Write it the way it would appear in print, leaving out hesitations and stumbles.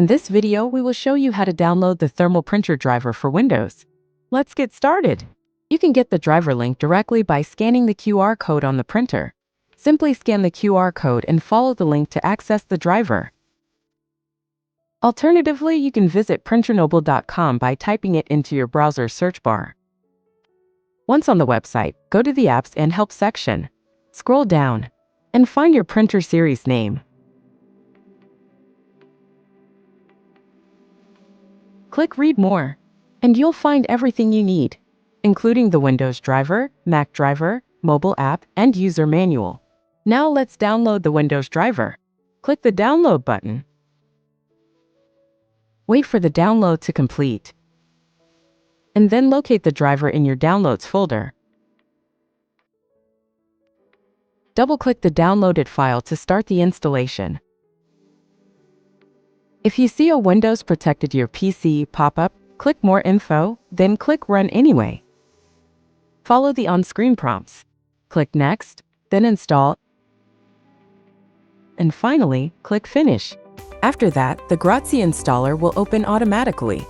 In this video, we will show you how to download the thermal printer driver for Windows. Let's get started. You can get the driver link directly by scanning the QR code on the printer. Simply scan the QR code and follow the link to access the driver. Alternatively, you can visit printernoble.com by typing it into your browser search bar. Once on the website, go to the Apps and Help section. Scroll down and find your printer series name. Click Read More, and you'll find everything you need, including the Windows driver, Mac driver, mobile app, and user manual. Now let's download the Windows driver. Click the Download button. Wait for the download to complete, and then locate the driver in your Downloads folder. Double-click the downloaded file to start the installation. If you see a Windows Protected Your PC pop-up, click More Info, then click Run Anyway. Follow the on-screen prompts. Click Next, then Install, and finally, click Finish. After that, the Grozziie installer will open automatically.